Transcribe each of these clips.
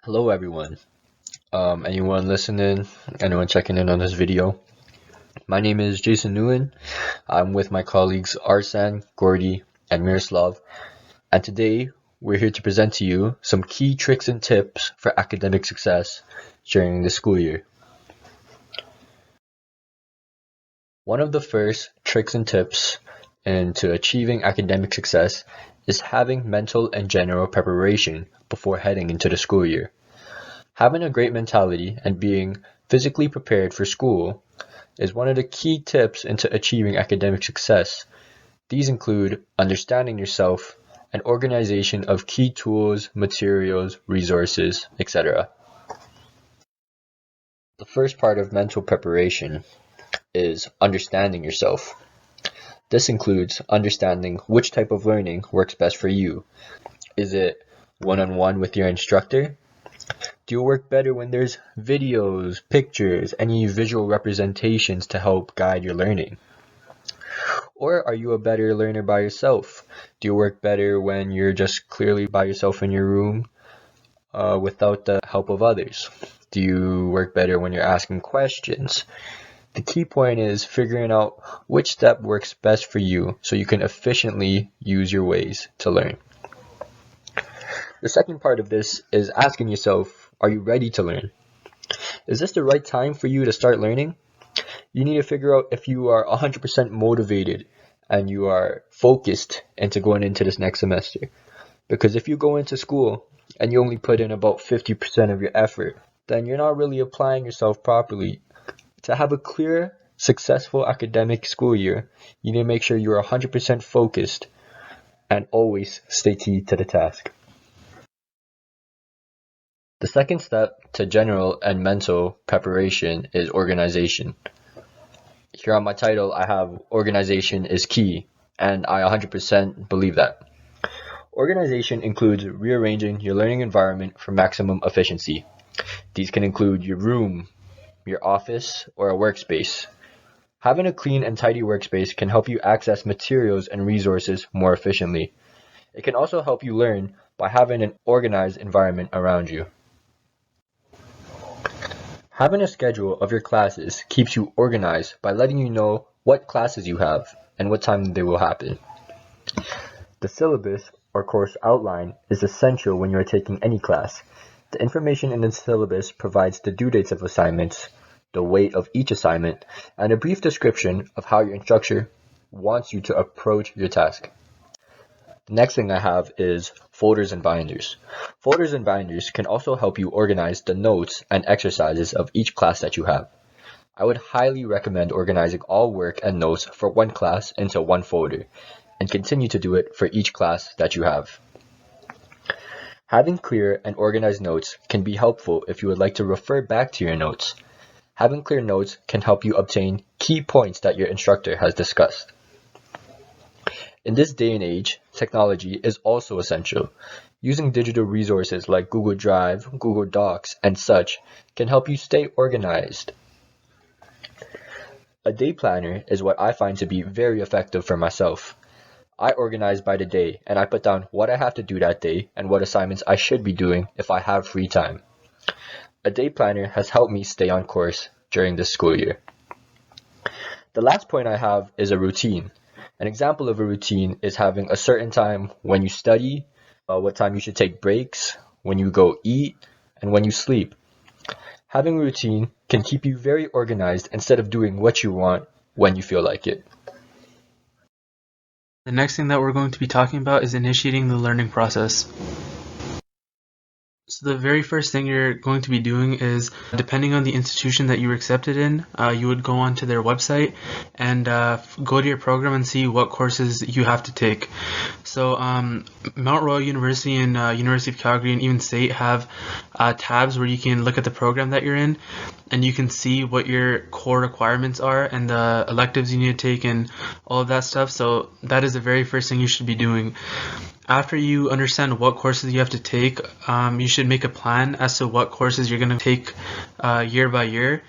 Hello everyone. Anyone listening, anyone checking in on this video. My name is Jason Nguyen. I'm with my colleagues Arsan, Gordy, and Miroslav. And today we're here to present to you some key tricks and tips for academic success during the school year. One of the first tricks and tips into achieving academic success is having mental and general preparation before heading into the school year. Having a great mentality and being physically prepared for school is one of the key tips into achieving academic success. These include understanding yourself and organization of key tools, materials, resources, etc. The first part of mental preparation is understanding yourself. This includes understanding which type of learning works best for you. Is it one-on-one with your instructor? Do you work better when there's videos, pictures, any visual representations to help guide your learning? Or are you a better learner by yourself? Do you work better when you're just clearly by yourself in your room without the help of others? Do you work better when you're asking questions? The key point is figuring out which step works best for you so you can efficiently use your ways to learn. The second part of this is asking yourself, are you ready to learn? Is this the right time for you to start learning? You need to figure out if you are 100% motivated and you are focused into going into this next semester. Because if you go into school and you only put in about 50% of your effort, then you're not really applying yourself properly. To have a clear, successful academic school year, you need to make sure you're 100% focused and always stay key to the task. The second step to general and mental preparation is organization. Here on my title, I have organization is key, and I 100% believe that. Organization includes rearranging your learning environment for maximum efficiency. These can include your room, your office, or a workspace. Having a clean and tidy workspace can help you access materials and resources more efficiently. It can also help you learn by having an organized environment around you. Having a schedule of your classes keeps you organized by letting you know what classes you have and what time they will happen. The syllabus or course outline is essential when you are taking any class. The information in the syllabus provides the due dates of assignments, the weight of each assignment, and a brief description of how your instructor wants you to approach your task. The next thing I have is folders and binders. Folders and binders can also help you organize the notes and exercises of each class that you have. I would highly recommend organizing all work and notes for one class into one folder, and continue to do it for each class that you have. Having clear and organized notes can be helpful if you would like to refer back to your notes. Having clear notes can help you obtain key points that your instructor has discussed. In this day and age, technology is also essential. Using digital resources like Google Drive, Google Docs, and such can help you stay organized. A day planner is what I find to be very effective for myself. I organize by the day and I put down what I have to do that day and what assignments I should be doing if I have free time. A day planner has helped me stay on course during this school year. The last point I have is a routine. An example of a routine is having a certain time when you study, what time you should take breaks, when you go eat, and when you sleep. Having a routine can keep you very organized instead of doing what you want when you feel like it. The next thing that we're going to be talking about is initiating the learning process. So the very first thing you're going to be doing is, depending on the institution that you were accepted in, you would go onto their website and go to your program and see what courses you have to take. So Mount Royal University and University of Calgary and even State have tabs where you can look at the program that you're in, and you can see what your core requirements are and the electives you need to take and all of that stuff. So that is the very first thing you should be doing. After you understand what courses you have to take, you should make a plan as to what courses you're going to take year by year.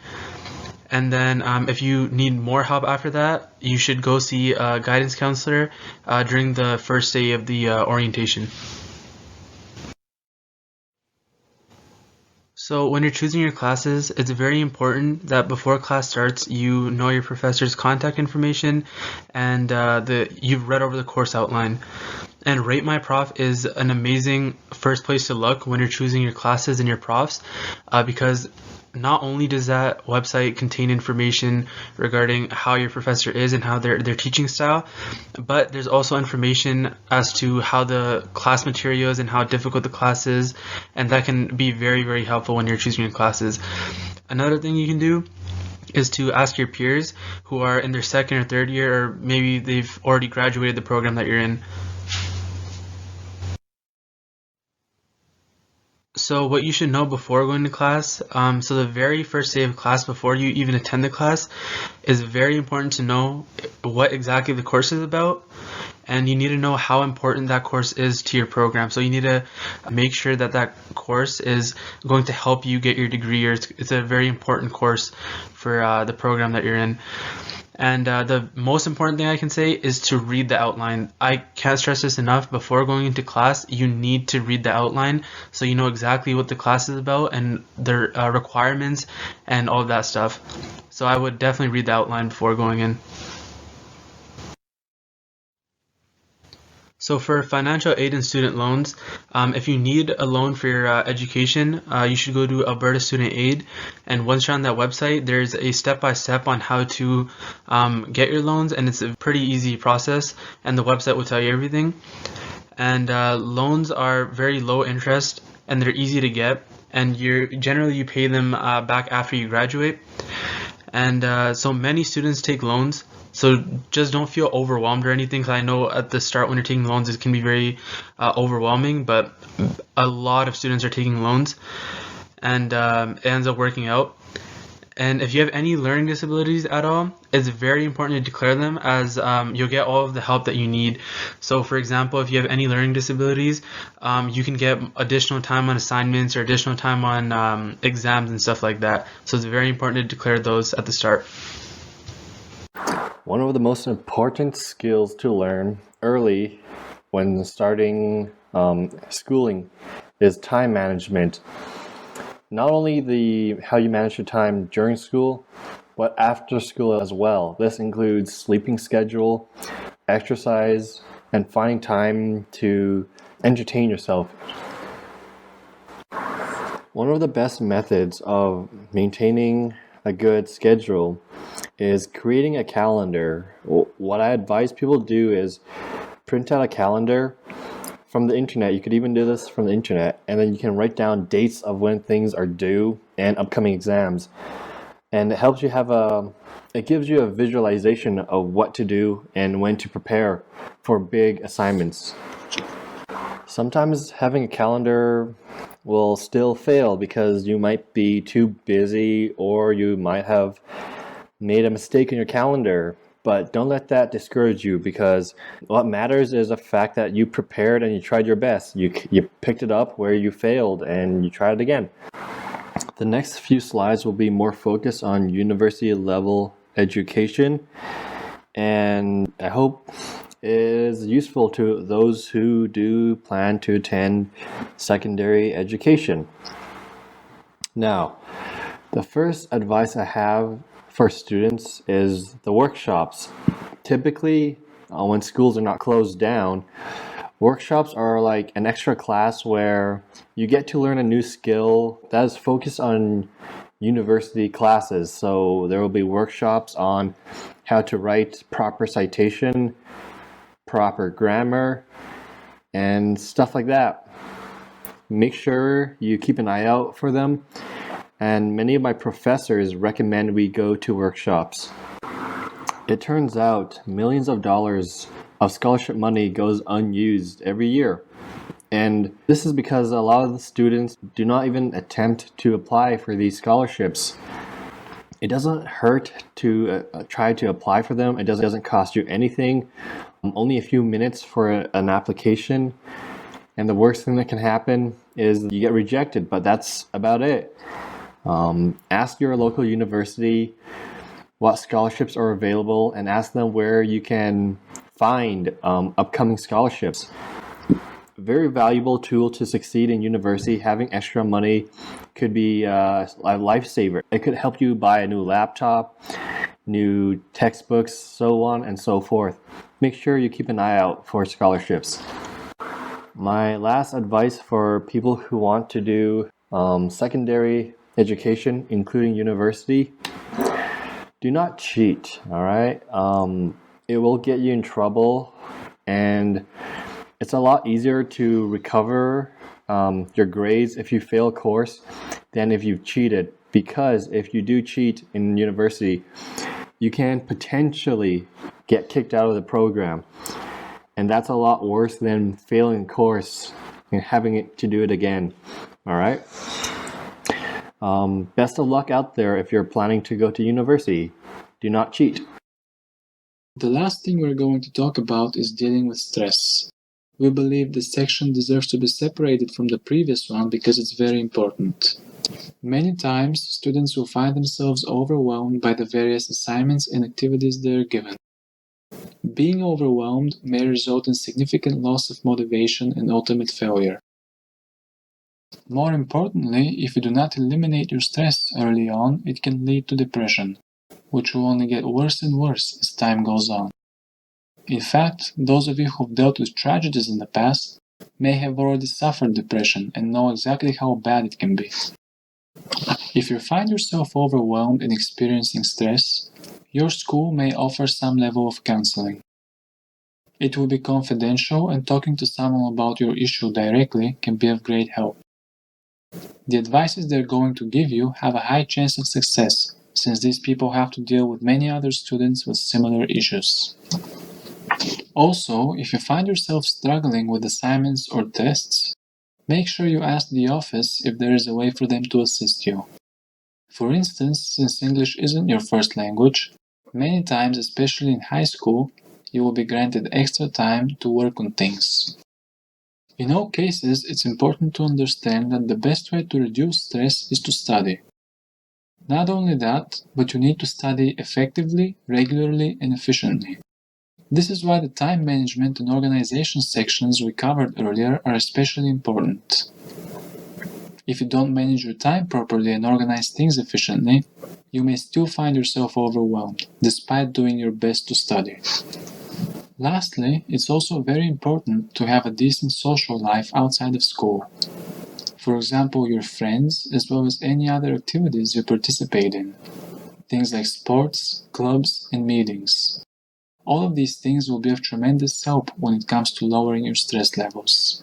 And then if you need more help after that, you should go see a guidance counselor during the first day of the orientation. So when you're choosing your classes, it's very important that before class starts, you know your professor's contact information and you've read over the course outline. And Rate My Prof is an amazing first place to look when you're choosing your classes and your profs, because not only does that website contain information regarding how your professor is and how their teaching style, but there's also information as to how the class material is and how difficult the class is, and that can be very, very helpful when you're choosing your classes. Another thing you can do is to ask your peers who are in their second or third year, or maybe they've already graduated the program that you're in. So what you should know before going to class, so the very first day of class, before you even attend the class, is very important to know what exactly the course is about, and you need to know how important that course is to your program. So you need to make sure that that course is going to help you get your degree, or it's a very important course for the program that you're in. And the most important thing I can say is to read the outline. I can't stress this enough. Before going into class, you need to read the outline so you know exactly what the class is about and their requirements and all of that stuff. So I would definitely read the outline before going in. So for financial aid and student loans, if you need a loan for your education, you should go to Alberta Student Aid. And once you're on that website, there's a step-by-step on how to get your loans, and it's a pretty easy process, and the website will tell you everything. And loans are very low interest, and they're easy to get, and generally you pay them back after you graduate. And so many students take loans. So just don't feel overwhelmed or anything, because I know at the start when you're taking loans it can be very overwhelming, but a lot of students are taking loans, and it ends up working out. And if you have any learning disabilities at all, it's very important to declare them, as you'll get all of the help that you need. So for example, if you have any learning disabilities, you can get additional time on assignments or additional time on exams and stuff like that. So it's very important to declare those at the start. One of the most important skills to learn early when starting schooling is time management. Not only how you manage your time during school, but after school as well. This includes sleeping schedule, exercise, and finding time to entertain yourself. One of the best methods of maintaining a good schedule is creating a calendar. What I advise people do is print out a calendar from the internet. You could even do this from the internet, and then you can write down dates of when things are due and upcoming exams. And it helps you it gives you a visualization of what to do and when to prepare for big assignments. Sometimes having a calendar will still fail because you might be too busy, or you might have made a mistake in your calendar. But don't let that discourage you, because what matters is the fact that you prepared and you tried your best. You picked it up where you failed and you tried it again. The next few slides will be more focused on university level education, and I hope it is useful to those who do plan to attend secondary education. Now, the first advice I have for students is the workshops. Typically, when schools are not closed down, workshops are like an extra class where you get to learn a new skill that is focused on university classes. So there will be workshops on how to write proper citation, proper grammar, and stuff like that. Make sure you keep an eye out for them. And many of my professors recommend we go to workshops. It turns out millions of dollars of scholarship money goes unused every year. And this is because a lot of the students do not even attempt to apply for these scholarships. It doesn't hurt to try to apply for them. It doesn't cost you anything. Only a few minutes for an application. And the worst thing that can happen is you get rejected, but that's about it. Ask your local university what scholarships are available, and ask them where you can find upcoming scholarships. very valuable tool to succeed in university. Having extra money could be a lifesaver. It could help you buy a new laptop, new textbooks, so on and so forth. Make sure you keep an eye out for scholarships. My last advice for people who want to do secondary education, including university, do not cheat, all right? It will get you in trouble, and it's a lot easier to recover your grades if you fail a course than if you've cheated, because if you do cheat in university, you can potentially get kicked out of the program. And that's a lot worse than failing a course and having to do it again. All right? Best of luck out there if you're planning to go to university. Do not cheat. The last thing we're going to talk about is dealing with stress. We believe this section deserves to be separated from the previous one because it's very important. Many times, students will find themselves overwhelmed by the various assignments and activities they are given. Being overwhelmed may result in significant loss of motivation and ultimate failure. More importantly, if you do not eliminate your stress early on, it can lead to depression, which will only get worse and worse as time goes on. In fact, those of you who've dealt with tragedies in the past may have already suffered depression and know exactly how bad it can be. If you find yourself overwhelmed and experiencing stress, your school may offer some level of counseling. It will be confidential, and talking to someone about your issue directly can be of great help. The advices they're going to give you have a high chance of success, since these people have to deal with many other students with similar issues. Also, if you find yourself struggling with assignments or tests, make sure you ask the office if there is a way for them to assist you. For instance, since English isn't your first language, many times, especially in high school, you will be granted extra time to work on things. In all cases, it's important to understand that the best way to reduce stress is to study. Not only that, but you need to study effectively, regularly, and efficiently. This is why the time management and organization sections we covered earlier are especially important. If you don't manage your time properly and organize things efficiently, you may still find yourself overwhelmed, despite doing your best to study. Lastly, it's also very important to have a decent social life outside of school. For example, your friends, as well as any other activities you participate in. Things like sports, clubs, and meetings. All of these things will be of tremendous help when it comes to lowering your stress levels.